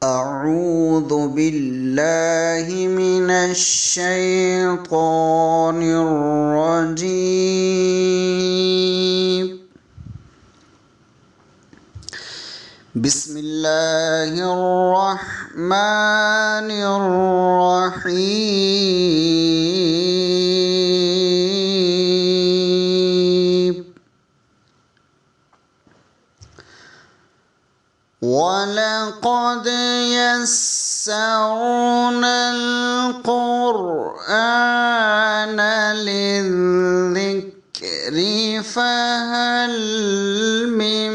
أعوذ بالله من الشيطان الرجيم. بسم الله الرحمن الرحيم. وَلَقَدْ يَسَّرْنَا الْقُرْآنَ لِلذِّكْرِ فَهَلْ مِن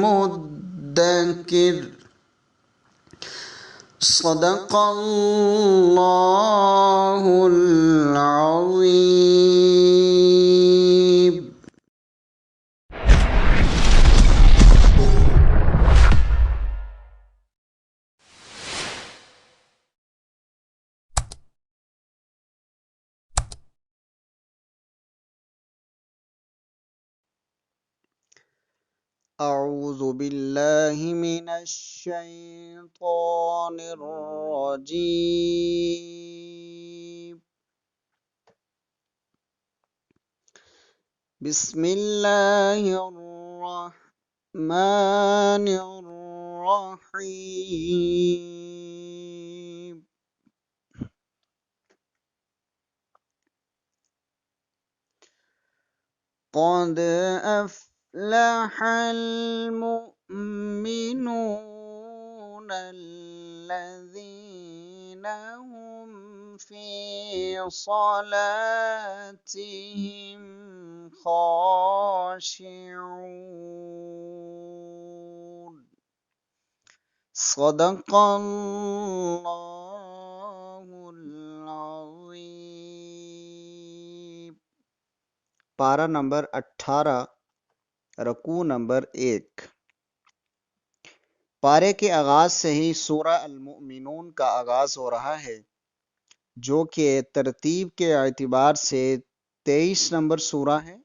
مُّدَّكِرٍ. صدق الله العظيم. أعوذ بالله من الشيطان الرجيم. بسم الله الرحمن الرحيم. قد أفلح المؤمنون الذين هم في صلاتهم خاشعون. صدق اللہ العظیم. پارہ نمبر 18، رکوع نمبر 1۔ پارے کے آغاز سے ہی سورہ المؤمنون کا آغاز ہو رہا ہے، جو کہ ترتیب کے اعتبار سے 23 نمبر سورہ ہے۔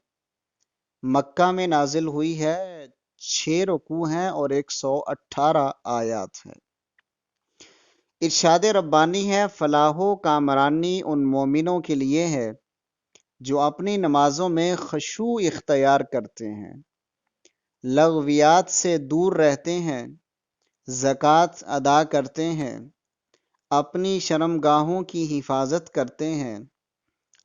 مکہ میں نازل ہوئی ہے، 6 رکوع ہیں اور 118 آیات ہیں۔ ارشاد ربانی ہے، فلاح و کامرانی ان مومنوں کے لیے ہے جو اپنی نمازوں میں خشوع اختیار کرتے ہیں، لغویات سے دور رہتے ہیں، زکوٰۃ ادا کرتے ہیں، اپنی شرمگاہوں کی حفاظت کرتے ہیں،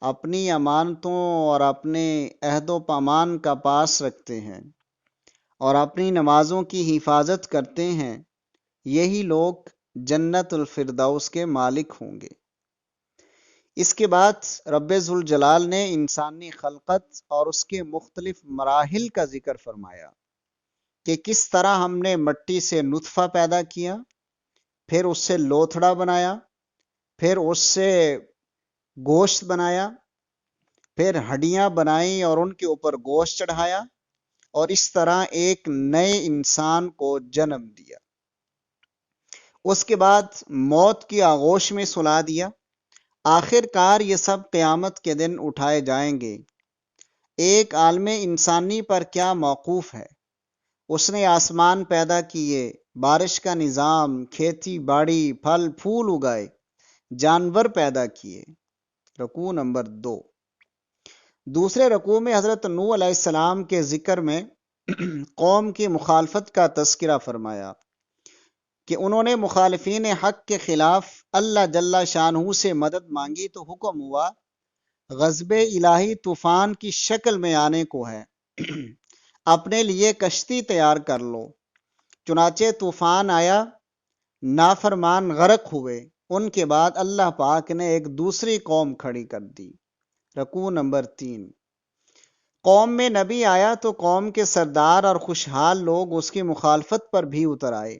اپنی امانتوں اور اپنے عہد و پیمان کا پاس رکھتے ہیں اور اپنی نمازوں کی حفاظت کرتے ہیں، یہی لوگ جنت الفردوس کے مالک ہوں گے۔ اس کے بعد رب ذوالجلال نے انسانی خلقت اور اس کے مختلف مراحل کا ذکر فرمایا کہ کس طرح ہم نے مٹی سے نطفہ پیدا کیا، پھر اس سے لوتھڑا بنایا، پھر اس سے گوشت بنایا، پھر ہڈیاں بنائیں اور ان کے اوپر گوشت چڑھایا، اور اس طرح ایک نئے انسان کو جنم دیا۔ اس کے بعد موت کی آغوش میں سلا دیا۔ آخر کار یہ سب قیامت کے دن اٹھائے جائیں گے۔ ایک عالم انسانی پر کیا موقوف ہے؟ اس نے آسمان پیدا کیے، بارش کا نظام، کھیتی باڑی، پھل پھول اگائے، جانور پیدا کیے۔ رکوع نمبر 2۔ دوسرے رکوع میں حضرت نوح علیہ السلام کے ذکر میں قوم کی مخالفت کا تذکرہ فرمایا کہ انہوں نے مخالفین حق کے خلاف اللہ جل شانہ سے مدد مانگی تو حکم ہوا غضب الہی طوفان کی شکل میں آنے کو ہے، اپنے لیے کشتی تیار کر لو۔ چنانچہ طوفان آیا، نافرمان غرق ہوئے۔ ان کے بعد اللہ پاک نے ایک دوسری قوم کھڑی کر دی۔ رکوع نمبر 3۔ قوم میں نبی آیا تو قوم کے سردار اور خوشحال لوگ اس کی مخالفت پر بھی اتر آئے۔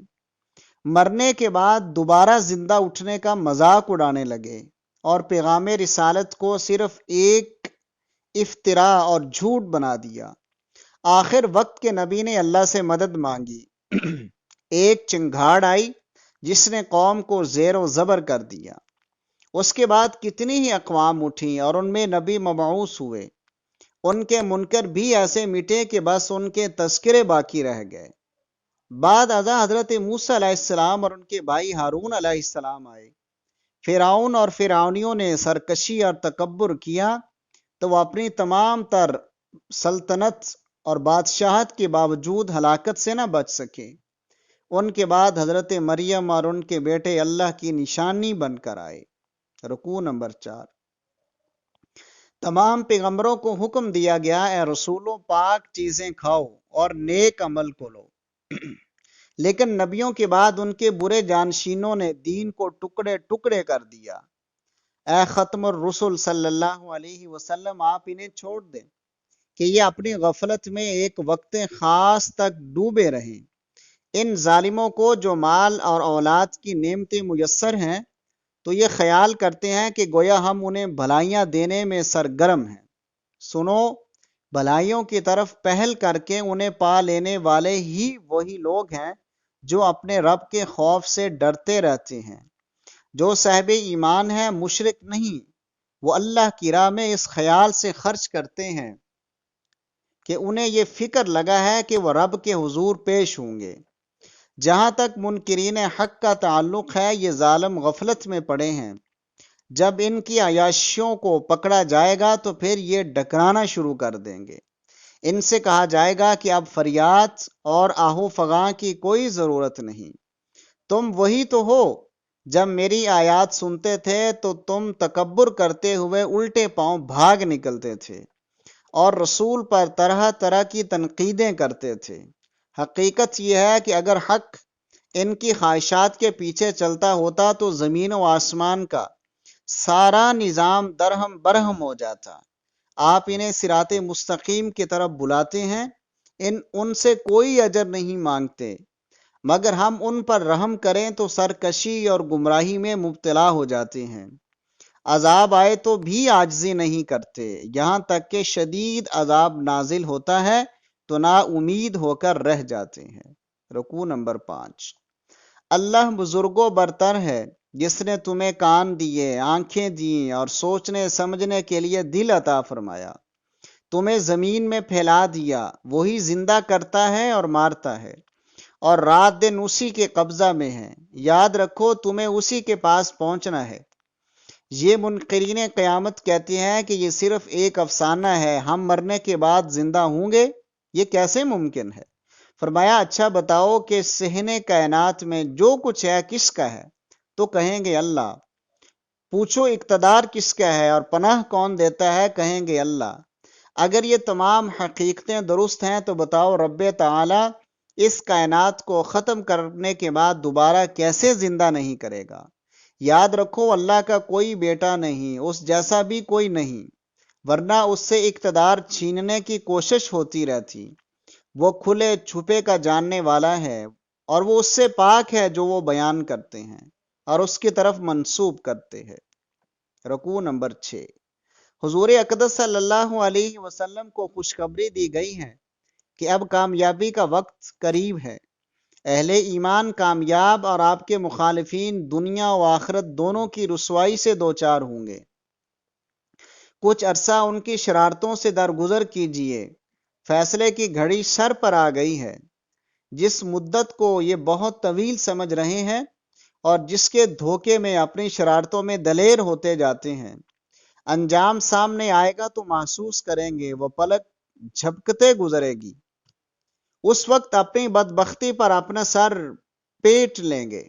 مرنے کے بعد دوبارہ زندہ اٹھنے کا مذاق اڑانے لگے اور پیغام رسالت کو صرف ایک افتراء اور جھوٹ بنا دیا۔ آخر وقت کے نبی نے اللہ سے مدد مانگی۔ ایک چنگھاڑ آئی جس نے قوم کو زیر و زبر کر دیا۔ اس کے بعد کتنی ہی اقوام اٹھیں اور ان میں نبی مبعوث ہوئے۔ ان کے منکر بھی ایسے مٹے کہ بس ان کے تذکرے باقی رہ گئے۔ بعد ازاں حضرت موسیٰ علیہ السلام اور ان کے بھائی ہارون علیہ السلام آئے۔ فرعون اور فرعونیوں نے سرکشی اور تکبر کیا تو وہ اپنی تمام تر سلطنت اور بادشاہت کے باوجود ہلاکت سے نہ بچ سکے۔ ان کے بعد حضرت مریم اور ان کے بیٹے اللہ کی نشانی بن کر آئے۔ رکوع نمبر 4۔ تمام پیغمبروں کو حکم دیا گیا، اے رسولوں پاک چیزیں کھاؤ اور نیک عمل کو لو، لیکن نبیوں کے بعد ان کے برے جانشینوں نے دین کو ٹکڑے ٹکڑے کر دیا۔ اے ختم الرسل صلی اللہ علیہ وسلم، آپ انہیں چھوڑ دیں کہ یہ اپنی غفلت میں ایک وقت خاص تک ڈوبے رہیں۔ ان ظالموں کو جو مال اور اولاد کی نعمتیں میسر ہیں تو یہ خیال کرتے ہیں کہ گویا ہم انہیں بھلائیاں دینے میں سرگرم ہیں۔ سنو، بھلائیوں کی طرف پہل کر کے انہیں پا لینے والے ہی وہی لوگ ہیں جو اپنے رب کے خوف سے ڈرتے رہتے ہیں۔ جو صاحب ایمان ہیں مشرک نہیں، وہ اللہ کی راہ میں اس خیال سے خرچ کرتے ہیں کہ انہیں یہ فکر لگا ہے کہ وہ رب کے حضور پیش ہوں گے۔ جہاں تک منکرین حق کا تعلق ہے، یہ ظالم غفلت میں پڑے ہیں۔ جب ان کی عیاشیوں کو پکڑا جائے گا تو پھر یہ ڈکرانا شروع کر دیں گے۔ ان سے کہا جائے گا کہ اب فریاد اور آہو فغاں کی کوئی ضرورت نہیں، تم وہی تو ہو۔ جب میری آیات سنتے تھے تو تم تکبر کرتے ہوئے الٹے پاؤں بھاگ نکلتے تھے اور رسول پر طرح طرح کی تنقیدیں کرتے تھے۔ حقیقت یہ ہے کہ اگر حق ان کی خواہشات کے پیچھے چلتا ہوتا تو زمین و آسمان کا سارا نظام درہم برہم ہو جاتا۔ آپ انہیں صراط مستقیم کی طرف بلاتے ہیں، ان سے کوئی اجر نہیں مانگتے، مگر ہم ان پر رحم کریں تو سرکشی اور گمراہی میں مبتلا ہو جاتے ہیں۔ عذاب آئے تو بھی عاجزی نہیں کرتے، یہاں تک کہ شدید عذاب نازل ہوتا ہے تو نا امید ہو کر رہ جاتے ہیں۔ رکوع نمبر 5۔ اللہ بزرگ و برتر ہے، جس نے تمہیں کان دیے، آنکھیں دیں اور سوچنے سمجھنے کے لیے دل عطا فرمایا، تمہیں زمین میں پھیلا دیا، وہی زندہ کرتا ہے اور مارتا ہے، اور رات دن اسی کے قبضہ میں ہے۔ یاد رکھو تمہیں اسی کے پاس پہنچنا ہے۔ یہ منکرین قیامت کہتے ہیں کہ یہ صرف ایک افسانہ ہے، ہم مرنے کے بعد زندہ ہوں گے، یہ کیسے ممکن ہے؟ فرمایا اچھا بتاؤ کہ صحن کائنات میں جو کچھ ہے کس کا ہے؟ تو کہیں گے اللہ۔ پوچھو اقتدار کس کا ہے اور پناہ کون دیتا ہے؟ کہیں گے اللہ۔ اگر یہ تمام حقیقتیں درست ہیں تو بتاؤ رب تعالی اس کائنات کو ختم کرنے کے بعد دوبارہ کیسے زندہ نہیں کرے گا؟ یاد رکھو اللہ کا کوئی بیٹا نہیں، اس جیسا بھی کوئی نہیں، ورنہ اس سے اقتدار چھیننے کی کوشش ہوتی رہتی۔ وہ کھلے چھپے کا جاننے والا ہے، اور وہ اس سے پاک ہے جو وہ بیان کرتے ہیں اور اس کی طرف منسوب کرتے ہیں۔ رکوع نمبر 6۔ حضور اقدس صلی اللہ علیہ وسلم کو خوشخبری دی گئی ہے کہ اب کامیابی کا وقت قریب ہے۔ اہل ایمان کامیاب اور آپ کے مخالفین دنیا و آخرت دونوں کی رسوائی سے دوچار ہوں گے۔ کچھ عرصہ ان کی شرارتوں سے درگزر کیجیے، فیصلے کی گھڑی سر پر آ گئی ہے۔ جس مدت کو یہ بہت طویل سمجھ رہے ہیں اور جس کے دھوکے میں اپنی شرارتوں میں دلیر ہوتے جاتے ہیں، انجام سامنے آئے گا تو محسوس کریں گے، وہ پلک جھپکتے گزرے گی۔ اس وقت اپنی بدبختی پر اپنا سر پیٹ لیں گے۔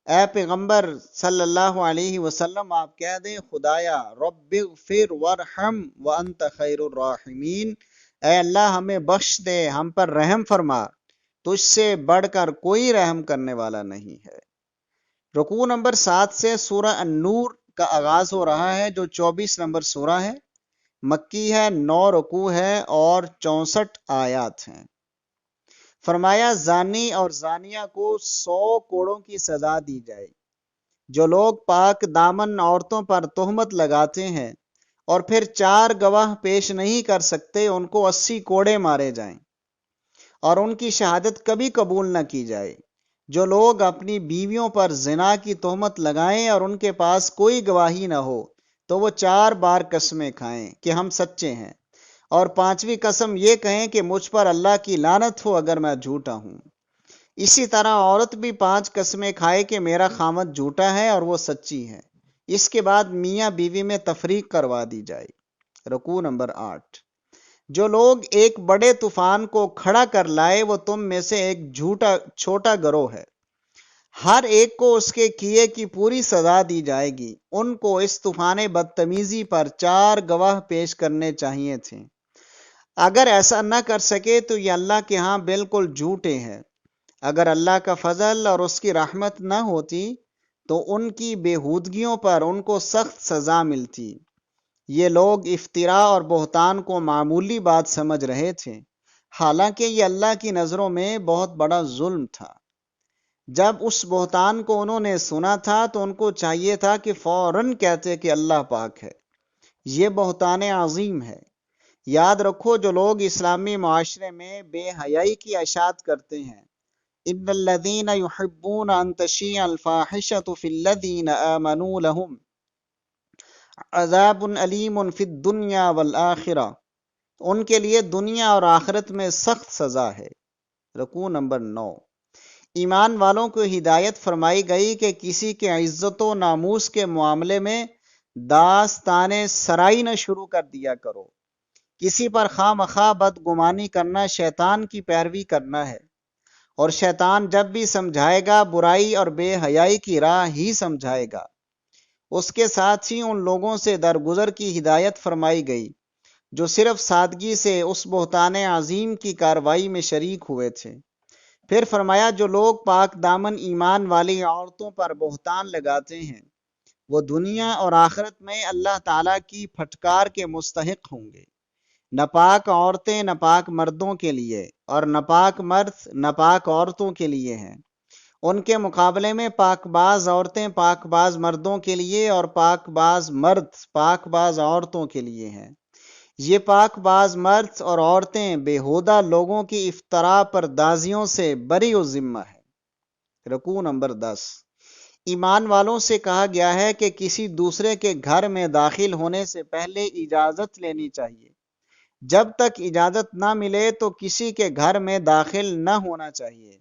اے پیغمبر صلی اللہ علیہ وسلم، آپ کہہ دیں خدایا رب اغفر وارحم وانت خیر الراحمین، اے اللہ ہمیں بخش دے، ہم پر رحم فرما، تجھ سے بڑھ کر کوئی رحم کرنے والا نہیں ہے۔ رکوع نمبر 7 سے سورہ النور کا آغاز ہو رہا ہے، جو 24 نمبر سورہ ہے، مکی ہے، 9 رکوع ہے اور 64 آیات ہیں۔ فرمایا زانی اور زانیہ کو 100 کوڑوں کی سزا دی جائے۔ جو لوگ پاک دامن عورتوں پر تہمت لگاتے ہیں اور پھر 4 گواہ پیش نہیں کر سکتے، ان کو 80 کوڑے مارے جائیں اور ان کی شہادت کبھی قبول نہ کی جائے۔ جو لوگ اپنی بیویوں پر زنا کی تہمت لگائیں اور ان کے پاس کوئی گواہی نہ ہو تو وہ 4 بار قسمیں کھائیں کہ ہم سچے ہیں، اور پانچویں قسم یہ کہیں کہ مجھ پر اللہ کی لعنت ہو اگر میں جھوٹا ہوں۔ اسی طرح عورت بھی 5 قسمیں کھائے کہ میرا خامد جھوٹا ہے اور وہ سچی ہے۔ اس کے بعد میاں بیوی میں تفریق کروا دی جائے۔ رکوع نمبر 8۔ جو لوگ ایک بڑے طوفان کو کھڑا کر لائے وہ تم میں سے ایک چھوٹا گروہ ہے۔ ہر ایک کو اس کے کیے کی پوری سزا دی جائے گی۔ ان کو اس طوفان بدتمیزی پر 4 گواہ پیش کرنے چاہیے تھے۔ اگر ایسا نہ کر سکے تو یہ اللہ کے ہاں بالکل جھوٹے ہیں۔ اگر اللہ کا فضل اور اس کی رحمت نہ ہوتی تو ان کی بےہودگیوں پر ان کو سخت سزا ملتی۔ یہ لوگ افتراء اور بہتان کو معمولی بات سمجھ رہے تھے، حالانکہ یہ اللہ کی نظروں میں بہت بڑا ظلم تھا۔ جب اس بہتان کو انہوں نے سنا تھا تو ان کو چاہیے تھا کہ فوراً کہتے کہ اللہ پاک ہے۔ یہ بہتان عظیم ہے۔ یاد رکھو جو لوگ اسلامی معاشرے میں بے حیائی کی اشاعت کرتے ہیں، ان الذین یحبون ان تشیع الفاحشۃ فی الذین آمنوا لہم عذاب علیم فی الدنیا والآخرہ، ان کے لیے دنیا اور آخرت میں سخت سزا ہے۔ رکوع نمبر 9۔ ایمان والوں کو ہدایت فرمائی گئی کہ کسی کے عزت و ناموس کے معاملے میں داستان سرائی نہ شروع کر دیا کرو۔ کسی پر خواہ مخواہ بدگمانی کرنا شیطان کی پیروی کرنا ہے، اور شیطان جب بھی سمجھائے گا برائی اور بے حیائی کی راہ ہی سمجھائے گا۔ اس کے ساتھ ہی ان لوگوں سے درگزر کی ہدایت فرمائی گئی جو صرف سادگی سے اس بہتان عظیم کی کارروائی میں شریک ہوئے تھے۔ پھر فرمایا جو لوگ پاک دامن ایمان والی عورتوں پر بہتان لگاتے ہیں وہ دنیا اور آخرت میں اللہ تعالیٰ کی پھٹکار کے مستحق ہوں گے۔ ناپاک عورتیں ناپاک مردوں کے لیے اور ناپاک مرد ناپاک عورتوں کے لیے ہیں۔ ان کے مقابلے میں پاک باز عورتیں پاک باز مردوں کے لیے اور پاک باز مرد پاک باز عورتوں کے لیے ہیں۔ یہ پاک باز مرد اور عورتیں بےہودہ لوگوں کی افتراء پردازیوں سے بری و ذمہ ہے۔ رکوع نمبر 10۔ ایمان والوں سے کہا گیا ہے کہ کسی دوسرے کے گھر میں داخل ہونے سے پہلے اجازت لینی چاہیے۔ جب تک اجازت نہ ملے تو کسی کے گھر میں داخل نہ ہونا چاہیے،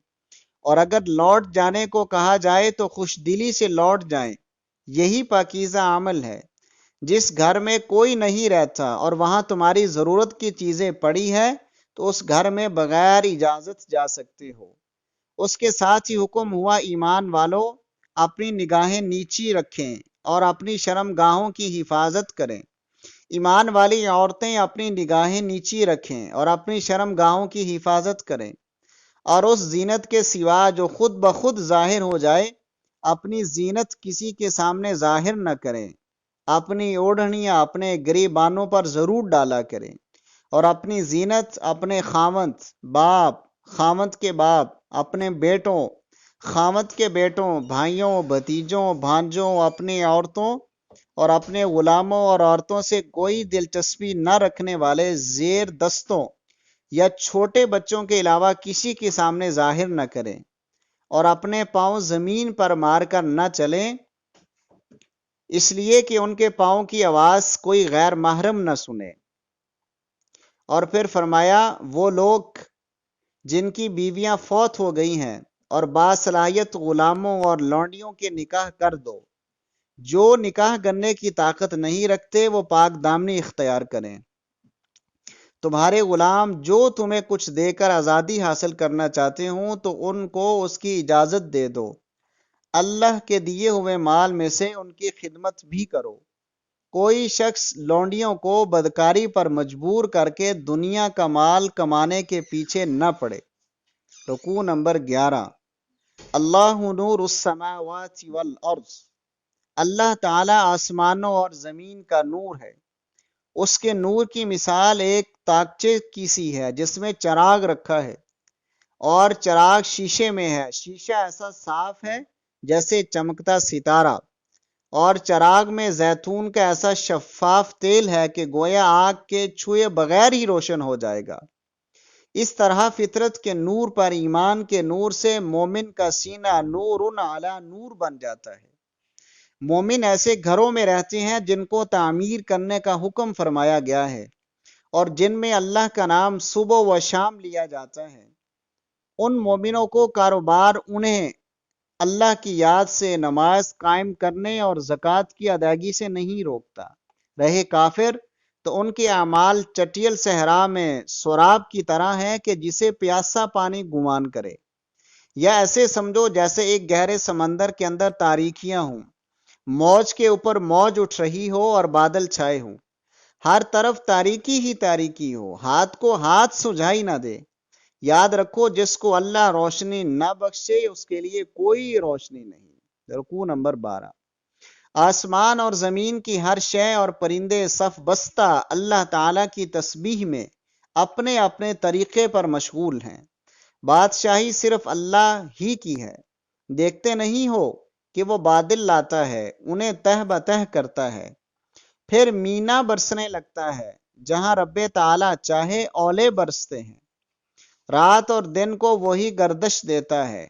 اور اگر لوٹ جانے کو کہا جائے تو خوش دلی سے لوٹ جائیں۔ یہی پاکیزہ عمل ہے۔ جس گھر میں کوئی نہیں رہتا اور وہاں تمہاری ضرورت کی چیزیں پڑی ہے تو اس گھر میں بغیر اجازت جا سکتے ہو۔ اس کے ساتھ ہی حکم ہوا ایمان والو اپنی نگاہیں نیچی رکھیں اور اپنی شرم گاہوں کی حفاظت کریں۔ ایمان والی عورتیں اپنی نگاہیں نیچی رکھیں اور اپنی شرم گاہوں کی حفاظت کریں، اور اس زینت کے سوا جو خود بخود ظاہر ہو جائے اپنی زینت کسی کے سامنے ظاہر نہ کریں۔ اپنی اوڑھنیاں اپنے گریبانوں پر ضرور ڈالا کریں، اور اپنی زینت اپنے خامند، باپ، خامند کے باپ، اپنے بیٹوں، خامند کے بیٹوں، بھائیوں، بھتیجوں، بھانجوں، اپنی عورتوں اور اپنے غلاموں اور عورتوں سے کوئی دلچسپی نہ رکھنے والے زیر دستوں یا چھوٹے بچوں کے علاوہ کسی کے سامنے ظاہر نہ کریں، اور اپنے پاؤں زمین پر مار کر نہ چلیں، اس لیے کہ ان کے پاؤں کی آواز کوئی غیر محرم نہ سنے۔ اور پھر فرمایا وہ لوگ جن کی بیویاں فوت ہو گئی ہیں اور باصلاحیت غلاموں اور لونڈیوں کے نکاح کر دو۔ جو نکاح کرنے کی طاقت نہیں رکھتے وہ پاک دامنی اختیار کریں۔ تمہارے غلام جو تمہیں کچھ دے کر آزادی حاصل کرنا چاہتے ہوں تو ان کو اس کی اجازت دے دو۔ اللہ کے دیے ہوئے مال میں سے ان کی خدمت بھی کرو۔ کوئی شخص لونڈیوں کو بدکاری پر مجبور کر کے دنیا کا مال کمانے کے پیچھے نہ پڑے۔ رکوع نمبر 11۔ اللہ نور السماوات والارض، اللہ تعالیٰ آسمانوں اور زمین کا نور ہے۔ اس کے نور کی مثال ایک تاکچے کی سی ہے جس میں چراغ رکھا ہے، اور چراغ شیشے میں ہے۔ شیشہ ایسا صاف ہے جیسے چمکتا ستارہ، اور چراغ میں زیتون کا ایسا شفاف تیل ہے کہ گویا آگ کے چھوئے بغیر ہی روشن ہو جائے گا۔ اس طرح فطرت کے نور پر ایمان کے نور سے مومن کا سینہ نور علی نور بن جاتا ہے۔ مومن ایسے گھروں میں رہتے ہیں جن کو تعمیر کرنے کا حکم فرمایا گیا ہے، اور جن میں اللہ کا نام صبح و شام لیا جاتا ہے، ان مومنوں کو کاروبار انہیں اللہ کی یاد سے نماز قائم کرنے اور زکوٰۃ کی ادائیگی سے نہیں روکتا۔ رہے کافر تو ان کے اعمال چٹیل صحرا میں سراب کی طرح ہے کہ جسے پیاسا پانی گمان کرے، یا ایسے سمجھو جیسے ایک گہرے سمندر کے اندر تاریکیاں ہوں، موج کے اوپر موج اٹھ رہی ہو اور بادل چھائے ہوں، ہر طرف تاریکی ہی تاریکی ہو، ہاتھ کو ہاتھ سجھائی نہ دے۔ یاد رکھو جس کو اللہ روشنی نہ بخشے اس کے لیے کوئی روشنی نہیں۔ رکوع نمبر 12۔ آسمان اور زمین کی ہر شے اور پرندے صف بستہ اللہ تعالیٰ کی تسبیح میں اپنے اپنے طریقے پر مشغول ہیں۔ بادشاہی صرف اللہ ہی کی ہے۔ دیکھتے نہیں ہو کہ وہ بادل لاتا ہے، انہیں تہ بتہ کرتا ہے، پھر مینا برسنے لگتا ہے، جہاں رب تعالیٰ چاہے اولے برستے ہیں۔ رات اور دن کو وہی گردش دیتا ہے۔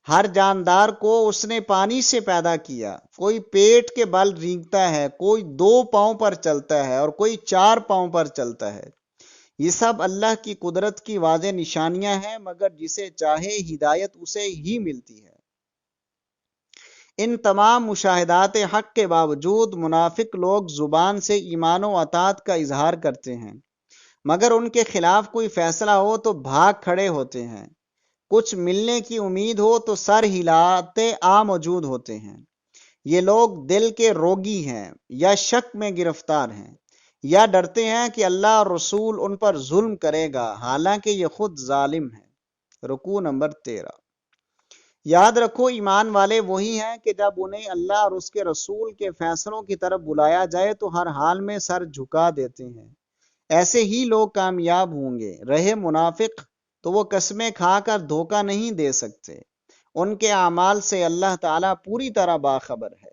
ہر جاندار کو اس نے پانی سے پیدا کیا، کوئی پیٹ کے بل رینگتا ہے، کوئی 2 پاؤں پر چلتا ہے اور کوئی 4 پاؤں پر چلتا ہے۔ یہ سب اللہ کی قدرت کی واضح نشانیاں ہیں، مگر جسے چاہے ہدایت اسے ہی ملتی ہے۔ ان تمام مشاہدات حق کے باوجود منافق لوگ زبان سے ایمان و اطاعت کا اظہار کرتے ہیں، مگر ان کے خلاف کوئی فیصلہ ہو تو بھاگ کھڑے ہوتے ہیں، کچھ ملنے کی امید ہو تو سر ہلاتے موجود ہوتے ہیں۔ یہ لوگ دل کے روگی ہیں یا شک میں گرفتار ہیں، یا ڈرتے ہیں کہ اللہ اور رسول ان پر ظلم کرے گا، حالانکہ یہ خود ظالم ہے۔ رکوع نمبر 13۔ یاد رکھو ایمان والے وہی ہیں کہ جب انہیں اللہ اور اس کے رسول کے فیصلوں کی طرف بلایا جائے تو ہر حال میں سر جھکا دیتے ہیں۔ ایسے ہی لوگ کامیاب ہوں گے۔ رہے منافق تو وہ قسمیں کھا کر دھوکہ نہیں دے سکتے، ان کے اعمال سے اللہ تعالیٰ پوری طرح باخبر ہے۔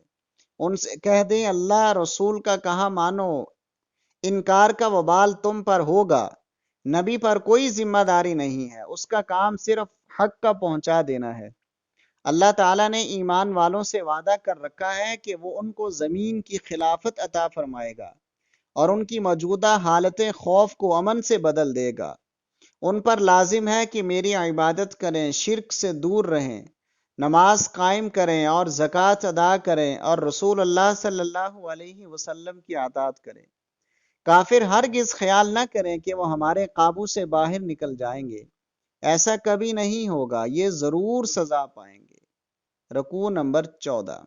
ان سے کہہ دیں اللہ رسول کا کہا مانو، انکار کا وبال تم پر ہوگا۔ نبی پر کوئی ذمہ داری نہیں ہے، اس کا کام صرف حق کا پہنچا دینا ہے۔ اللہ تعالیٰ نے ایمان والوں سے وعدہ کر رکھا ہے کہ وہ ان کو زمین کی خلافت عطا فرمائے گا اور ان کی موجودہ حالت خوف کو امن سے بدل دے گا۔ ان پر لازم ہے کہ میری عبادت کریں، شرک سے دور رہیں، نماز قائم کریں اور زکوٰۃ ادا کریں اور رسول اللہ صلی اللہ علیہ وسلم کی اطاعت کریں۔ کافر ہرگز خیال نہ کریں کہ وہ ہمارے قابو سے باہر نکل جائیں گے، ایسا کبھی نہیں ہوگا، یہ ضرور سزا پائیں گے۔ رکوع نمبر 14۔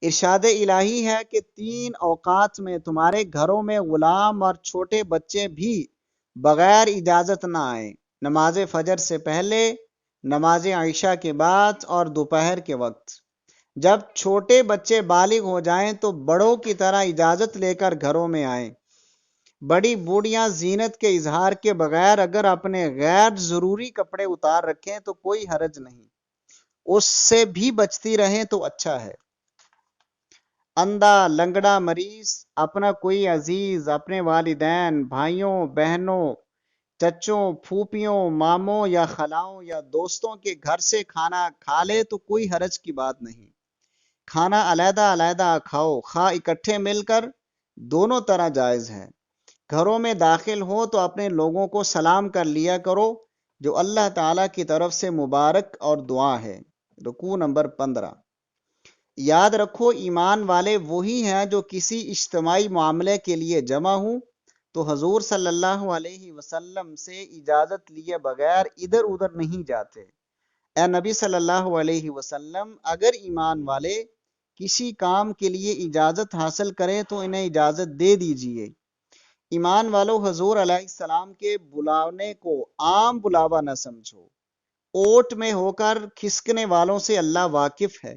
ارشاد الہی ہے کہ 3 اوقات میں تمہارے گھروں میں غلام اور چھوٹے بچے بھی بغیر اجازت نہ آئیں، نماز فجر سے پہلے، نماز عشاء کے بعد اور دوپہر کے وقت۔ جب چھوٹے بچے بالغ ہو جائیں تو بڑوں کی طرح اجازت لے کر گھروں میں آئیں۔ بڑی بوڑھیاں زینت کے اظہار کے بغیر اگر اپنے غیر ضروری کپڑے اتار رکھیں تو کوئی حرج نہیں، اس سے بھی بچتی رہیں تو اچھا ہے۔ اندھا، لنگڑا، مریض، اپنا کوئی عزیز اپنے والدین، بھائیوں، بہنوں، چچوں، پھوپھیوں، ماموں یا خلاؤں یا دوستوں کے گھر سے کھانا کھا لے تو کوئی حرج کی بات نہیں۔ کھانا علیحدہ علیحدہ کھاؤ، خواہ اکٹھے مل کر، دونوں طرح جائز ہے۔ گھروں میں داخل ہو تو اپنے لوگوں کو سلام کر لیا کرو، جو اللہ تعالیٰ کی طرف سے مبارک اور دعا ہے۔ رکوع نمبر 15۔ یاد رکھو ایمان والے وہی ہیں جو کسی اجتماعی معاملے کے لیے جمع ہوں تو حضور صلی اللہ علیہ وسلم سے اجازت لیے بغیر ادھر ادھر نہیں جاتے۔ اے نبی صلی اللہ علیہ وسلم، اگر ایمان والے کسی کام کے لیے اجازت حاصل کریں تو انہیں اجازت دے دیجیے۔ ایمان والو حضور علیہ السلام کے بلانے کو عام بلاوا نہ سمجھو۔ اوٹ میں ہو کر کھسکنے والوں سے اللہ واقف ہے۔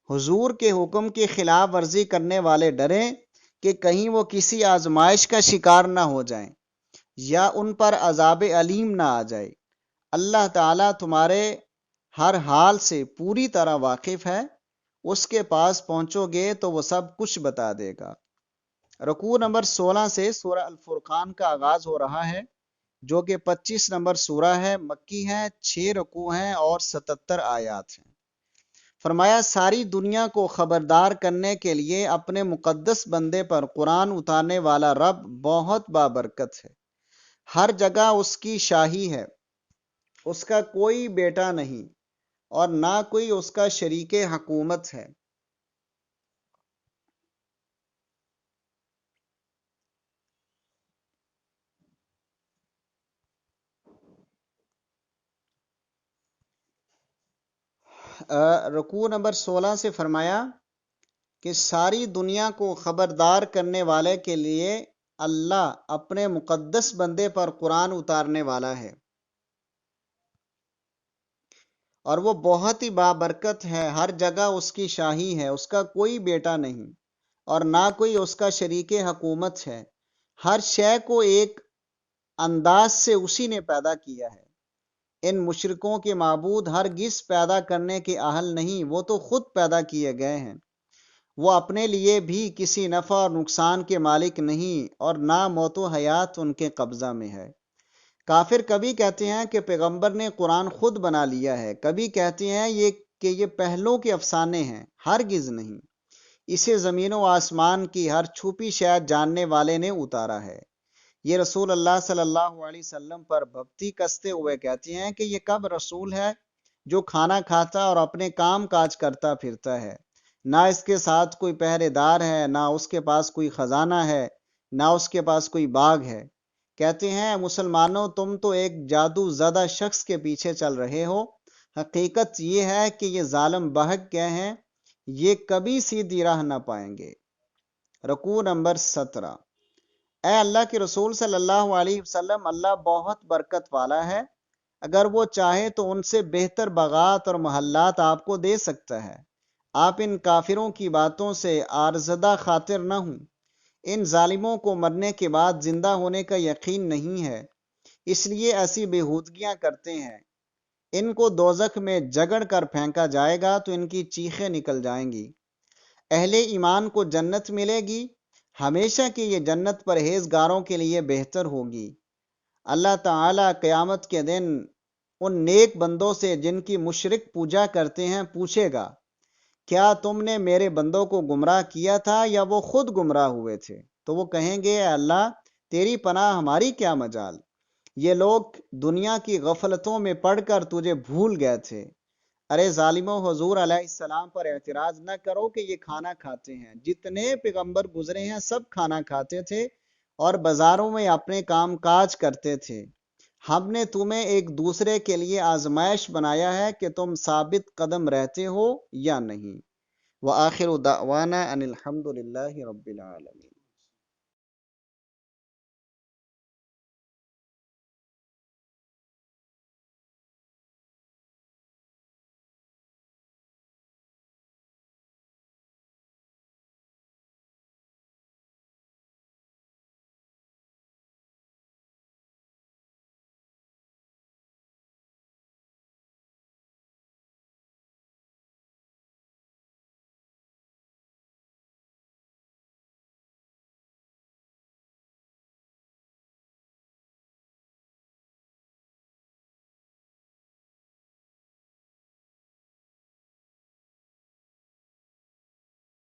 حضور کے حکم کی خلاف ورزی کرنے والے ڈریں کہ کہیں وہ کسی آزمائش کا شکار نہ ہو جائیں یا ان پر عذاب علیم نہ آ جائے۔ اللہ تعالیٰ تمہارے ہر حال سے پوری طرح واقف ہے، اس کے پاس پہنچو گے تو وہ سب کچھ بتا دے گا۔ رکوع نمبر 16 سے سورہ الفرقان کا آغاز ہو رہا ہے، جو کہ 25 نمبر سورہ ہے، مکی ہے، 6 رکوع ہیں اور 77 آیات ہیں۔ فرمایا ساری دنیا کو خبردار کرنے کے لیے اپنے مقدس بندے پر قرآن اتارنے والا رب بہت بابرکت ہے، ہر جگہ اس کی شاہی ہے، اس کا کوئی بیٹا نہیں اور نہ کوئی اس کا شریک حکومت ہے۔ رکوع نمبر 16 سے فرمایا کہ ساری دنیا کو خبردار کرنے والے کے لیے اللہ اپنے مقدس بندے پر قرآن اتارنے والا ہے، اور وہ بہت ہی بابرکت ہے، ہر جگہ اس کی شاہی ہے، اس کا کوئی بیٹا نہیں اور نہ کوئی اس کا شریک حکومت ہے۔ ہر شے کو ایک انداز سے اسی نے پیدا کیا ہے۔ ان مشرکوں کے معبود ہرگز پیدا کرنے کے اہل نہیں، وہ تو خود پیدا کیے گئے ہیں۔ وہ اپنے لیے بھی کسی نفع اور نقصان کے مالک نہیں، اور نہ موت و حیات ان کے قبضہ میں ہے۔ کافر کبھی کہتے ہیں کہ پیغمبر نے قرآن خود بنا لیا ہے، کبھی کہتے ہیں یہ پہلوں کے افسانے ہیں، ہرگز نہیں، اسے زمین و آسمان کی ہر چھپی شے جاننے والے نے اتارا ہے۔ یہ رسول اللہ صلی اللہ علیہ وسلم پر بھکتی کستے ہوئے کہتے ہیں کہ یہ کب رسول ہے جو کھانا کھاتا اور اپنے کام کاج کرتا پھرتا ہے، نہ اس کے ساتھ کوئی پہرے دار ہے، نہ اس کے پاس کوئی خزانہ ہے، نہ اس کے پاس کوئی باغ ہے۔ کہتے ہیں مسلمانوں تم تو ایک جادو زدہ شخص کے پیچھے چل رہے ہو، حقیقت یہ ہے کہ یہ ظالم بہک گئے ہیں، یہ کبھی سیدھی راہ نہ پائیں گے۔ رکوع نمبر 17۔ اے اللہ کے رسول صلی اللہ علیہ وسلم، اللہ بہت برکت والا ہے، اگر وہ چاہے تو ان سے بہتر باغات اور محلات آپ کو دے سکتا ہے۔ آپ ان کافروں کی باتوں سے آرزدہ خاطر نہ ہوں، ان ظالموں کو مرنے کے بعد زندہ ہونے کا یقین نہیں ہے، اس لیے ایسی بےہودگیاں کرتے ہیں۔ ان کو دوزخ میں جگڑ کر پھینکا جائے گا تو ان کی چیخیں نکل جائیں گی۔ اہل ایمان کو جنت ملے گی، ہمیشہ کی یہ جنت پرہیزگاروں کے لیے بہتر ہوگی۔ اللہ تعالیٰ قیامت کے دن ان نیک بندوں سے جن کی مشرک پوجا کرتے ہیں پوچھے گا، کیا تم نے میرے بندوں کو گمراہ کیا تھا یا وہ خود گمراہ ہوئے تھے؟ تو وہ کہیں گے اے اللہ تیری پناہ ہماری کیا مجال، یہ لوگ دنیا کی غفلتوں میں پڑھ کر تجھے بھول گئے تھے۔ ارے ظالموں، حضور علیہ السلام پر اعتراض نہ کرو کہ یہ کھانا کھاتے ہیں، جتنے پیغمبر گزرے ہیں سب کھانا کھاتے تھے اور بازاروں میں اپنے کام کاج کرتے تھے۔ ہم نے تمہیں ایک دوسرے کے لیے آزمائش بنایا ہے کہ تم ثابت قدم رہتے ہو یا نہیں۔ وآخر دعوانا ان الحمد للہ رب العالمین۔